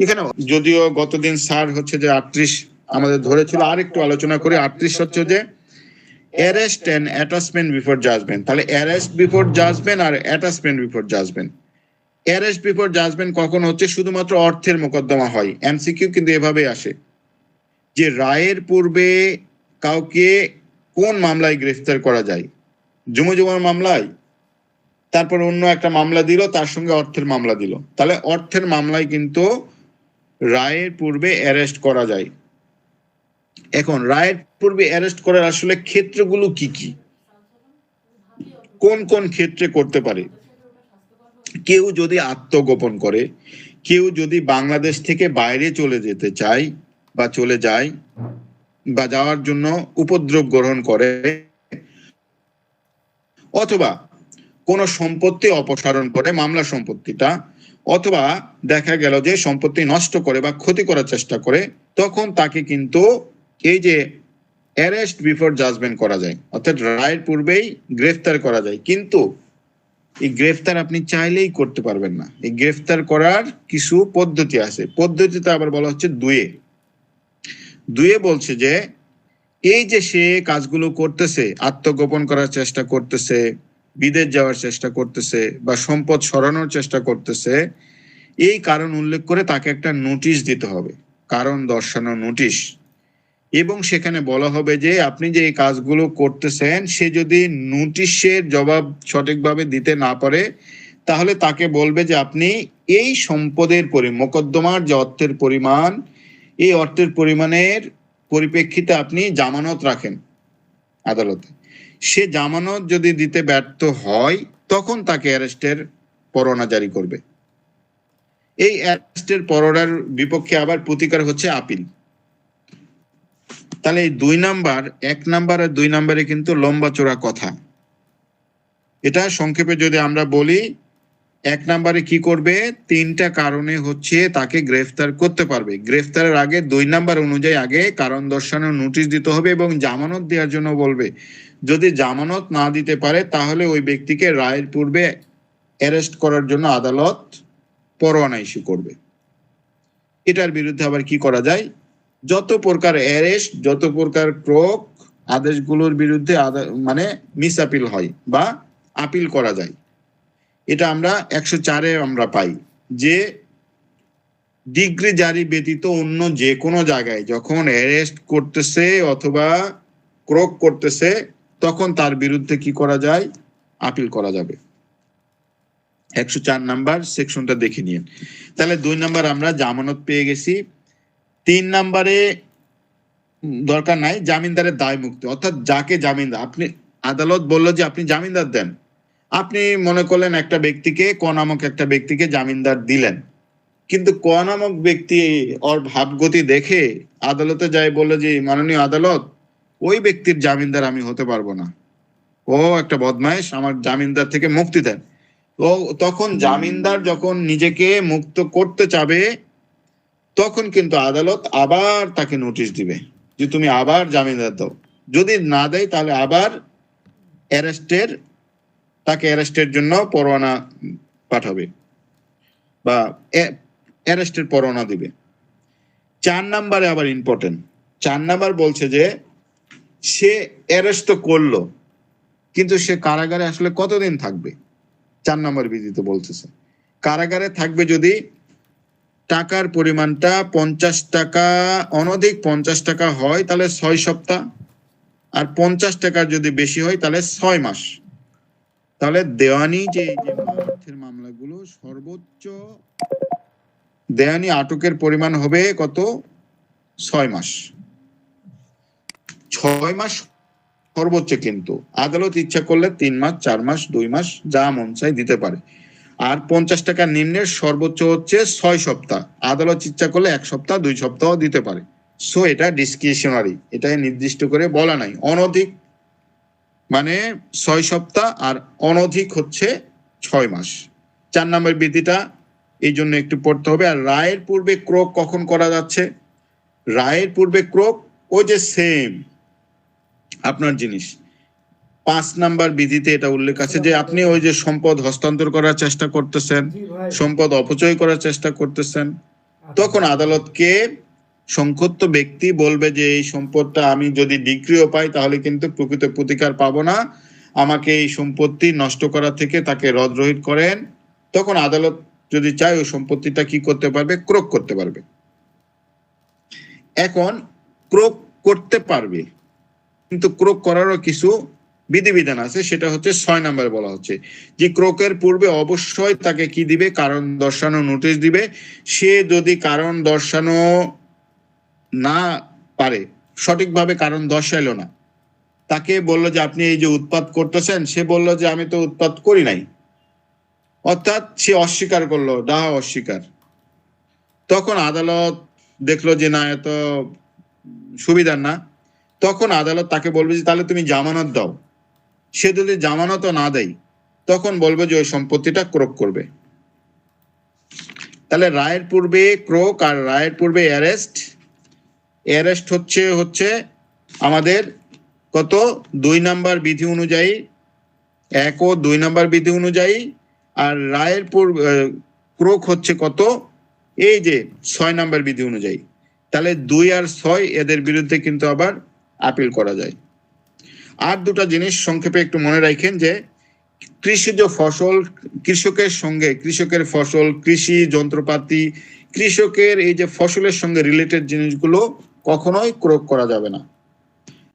এখানে যদিও গতদিন স্যার হচ্ছে যে 38 আমাদের ধরেছিল, আর একটু আলোচনা করে 38 হচ্ছে যে arrest and attachment before judgment. তাহলে অ্যারেস্ট বিফোর জাজমেন্ট আর attachment before judgment. Arrest before judgment কখন হচ্ছে? শুধুমাত্র অর্থের মোকদ্দমা হয়। এমসিকিউ কিন্তু এভাবে আসে যে রায়ের পূর্বে কাউকে কোন মামলায় গ্রেফতার করা যায়? জুমার মামলায়, তারপর অন্য একটা মামলা দিল, তার সঙ্গে অর্থের মামলা দিল, তাহলে অর্থের মামলায় কিন্তু রায়ের পূর্বে অ্যারেস্ট করা যায়। এখন রায়ের পূর্বে অ্যারেস্ট করার আসলে ক্ষেত্রগুলো কি কি, কোন কোন ক্ষেত্রে করতে পারে? কেউ যদি আত্মগোপন করে, কেউ যদি বাংলাদেশ থেকে বাইরে চলে যেতে চায় বা চলে যায় বা যাওয়ার জন্য উপদ্রব গ্রহণ করে, অথবা কোনো সম্পত্তি অপসারণ করে মামলা সম্পত্তিটা, অথবা দেখা গেল যে সম্পত্তি নষ্ট করে বা ক্ষতি করার চেষ্টা করে, তখন তাকে কিন্তু এই যে অ্যারেস্ট বিফোর জাজমেন্ট করা যায়, অর্থাৎ রায়ের পূর্বেই গ্রেফতার করা যায়। কিন্তু এই গ্রেফতার আপনি চাইলেই করতে পারবেন না। এই গ্রেফতার করার কিছু পদ্ধতি আছে। পদ্ধতিতে আবার বলা হচ্ছে দুয়ে বলছে যে এই যে সে কাজগুলো করতেছে, আত্মগোপন করার চেষ্টা করতেছে, বিদেশ যাওয়ার চেষ্টা করতেছে বা সম্পদ সরানোর চেষ্টা করতেছে, এই কারণ উল্লেখ করে তাকে একটা নোটিশ দিতে হবে, কারণ দর্শানো নোটিশ। এবং সেখানে বলা হবে যে আপনি যে এই কাজগুলো করতেছেন, সে যদি নোটিশের জবাব সঠিকভাবে দিতে না পারে, তাহলে তাকে বলবে যে আপনি এই সম্পদের মোকদ্দমার যে অর্থের পরিমাণ, এই অর্থের পরিমাণের পরিপ্রেক্ষিতে আপনি জামানত রাখেন আদালতে। সে জামানত যদি দিতে ব্যর্থ হয়, তখন তাকে অ্যারেস্টের পরোয়ানা জারি করবে। এই অ্যারেস্টের পরোয়ানার বিপক্ষে আবার প্রতিকার হচ্ছে আপিল। তাহলে এই 2 নাম্বার, 1 নাম্বার আর 2 নাম্বারে কিন্তু লম্বা চড়া কথা। এটা সংক্ষেপে যদি আমরা বলি, 1 নাম্বারে কি করবে? 3টা কারণে হচ্ছে তাকে গ্রেফতার করতে পারবে। গ্রেফতারের আগে 2 নাম্বার অনুযায়ী আগে কারণ দর্শানোর নোটিশ দিতে হবে এবং জামানত দেওয়ার জন্য বলবে। যদি জামানত না দিতে পারে, তাহলে ওই ব্যক্তিকে রায়ের পূর্বে অ্যারেস্ট করার জন্য আদালত পরোয়ানা ইস্যু করবে। এটার বিরুদ্ধে আবার কি করা যায়? যত প্রকার অ্যারেস্ট, যত প্রকার ক্রোক আদেশগুলোর বিরুদ্ধে মানে মিস আপিল হয় বা আপিল করা যায়। এটা আমরা 104-এ আমরা পাই যে ডিগ্রি জারি ব্যতীত অন্য যে কোনো জায়গায় যখন অ্যারেস্ট করতেছে অথবা ক্রোক করতেছে, তখন তার বিরুদ্ধে কি করা যায়? আপিল করা যাবে। 104 নাম্বার সেকশনটা দেখে নিন। তাহলে 2 নাম্বার আমরা জামানত পেয়ে গেছি। 3 নাম্বারে দরকার নাই, জামিনদারের দায় মুক্তি, অর্থাৎ যাকে জামিনদার, আপনি আদালত বললো যে আপনি জামিনদার দেন, আপনি মনে করলেন একটা ব্যক্তিকে, ক নামক একটা ব্যক্তিকে জামিনদার দিলেন, কিন্তু ক নামক ব্যক্তি ওর ভাবগতি দেখে আদালতে যায়, বলে যে মাননীয় আদালত, ওই ব্যক্তির জামিনদার আমি হতে পারবো না, ও একটা বদমাইশ, আমার জামিনদার থেকে মুক্তি দেন। তো তখন জামিনদার যখন নিজেকে মুক্ত করতে চাবে, তখন কিন্তু আদালত আবার তাকে নোটিশ দিবে যে তুমি আবার জামিনদার দাও। যদি না দেয়, তাহলে আবার তাকে অ্যারেস্টের জন্য পরোয়ানা পাঠাবে বা অ্যারেস্টের পরোয়ানা দিবে। 4 নাম্বারে আবার ইম্পর্টেন্ট। 4 নাম্বার বলছে যে সে অ্যারেস্ট তো করলো, কিন্তু সে কারাগারে আসলে কতদিন থাকবে? 4 নাম্বার বিধিতে বলতেছে কারাগারে থাকবে যদি টাকার পরিমাণটা 50 টাকা, অনধিক 50 টাকা হয়, তাহলে 6 সপ্তাহ, আর 50 টাকার যদি বেশি হয়, তাহলে 6 মাস। তাহলে দেওয়ানি যে অর্থের মামলাগুলো, সর্বোচ্চ দেওয়ানি আটকের পরিমাণ হবে কত? 6 মাস। 6 মাস সর্বোচ্চ, কিন্তু আদালত ইচ্ছা করলে 3 মাস, 4 মাস, 2 মাস, যা মন চায় দিতে পারে। আর 50 টাকা নিম্নের সর্বোচ্চ হচ্ছে 6 সপ্তাহ, আদালত ইচ্ছা করলে 1 সপ্তাহ, 2 সপ্তাহ দিতে পারে। সো এটা ডিসক্রিশনারি, এটা নির্দিষ্ট করে বলা নাই। অনধিক মানে 6 সপ্তাহ আর অনধিক হচ্ছে 6 মাস। 4 নম্বর বিধিটা এই জন্য একটু পড়তে হবে। আর রায়ের পূর্বে ক্রোক কখন করা যাচ্ছে? রায়ের পূর্বে ক্রোক ওই যে সেম আপনার জিনিস 5 নাম্বার বিধিতে এটা উল্লেখ আছে যে আপনি ওই যে সম্পদ হস্তান্তর করার চেষ্টা করতেছেন, সম্পদ অপচয় করার চেষ্টা করতেছেন, তখন আদালতকে সংক্ষুব্ধ ব্যক্তি বলবে যে এই সম্পদটা আমি যদি ডিক্রিও পাই তাহলে কিন্তু প্রকৃত প্রতিকার পাবো না, আমাকে এই সম্পত্তি নষ্ট করা থেকে তাকে রদরহিত করেন। তখন আদালত যদি চায় ওই সম্পত্তিটা কি করতে পারবে, ক্রোক করতে পারবে। এখন ক্রোক করতে পারবে, কিন্তু ক্রোক করারও কিছু বিধিবিধান আছে, সেটা হচ্ছে 6 নম্বরে বলা হচ্ছে যে ক্রোকের পূর্বে অবশ্যই তাকে কি দিবে, কারণ দর্শানো নোটিশ দিবে। সে যদি কারণ দর্শানো না পারে, সঠিকভাবে কারণ দর্শাইলো না, তাকে বললো যে আপনি এই যে উৎপাত করতেছেন, সে বলল যে আমি তো উৎপাত করি নাই, অর্থাৎ সে অস্বীকার করলো, ডাহা অস্বীকার। তখন আদালত দেখলো যে না, এত সুবিধার না, তখন আদালত তাকে বলবে যে তাহলে তুমি জামানত দাও। সে যদি জামানত না দেয়, তখন বলবে যে ওই সম্পত্তিটা ক্রোক করবে। তাহলে রায়ের পূর্বে ক্রোক আর রায়ের পূর্বে অ্যারেস্ট। অ্যারেস্ট হচ্ছে আমাদের কত 2 নম্বর বিধি অনুযায়ী, 1 ও 2 নম্বর বিধি অনুযায়ী, আর রায়ের পূর্বে ক্রোক হচ্ছে কত, এই যে 6 নম্বর বিধি অনুযায়ী। তাহলে 2 আর 6 এদের বিরুদ্ধে কিন্তু আবার আপিল করা যায়। আর দুটা জিনিস সংক্ষেপে একটু মনে রাখেন যে কৃষিজ ফসল, কৃষকের সঙ্গে, কৃষকের ফসল, কৃষি যন্ত্রপাতি, কৃষকের এই যে ফসলের সঙ্গে রিলেটেড জিনিসগুলো কখনোই ক্রোক করা যাবে না।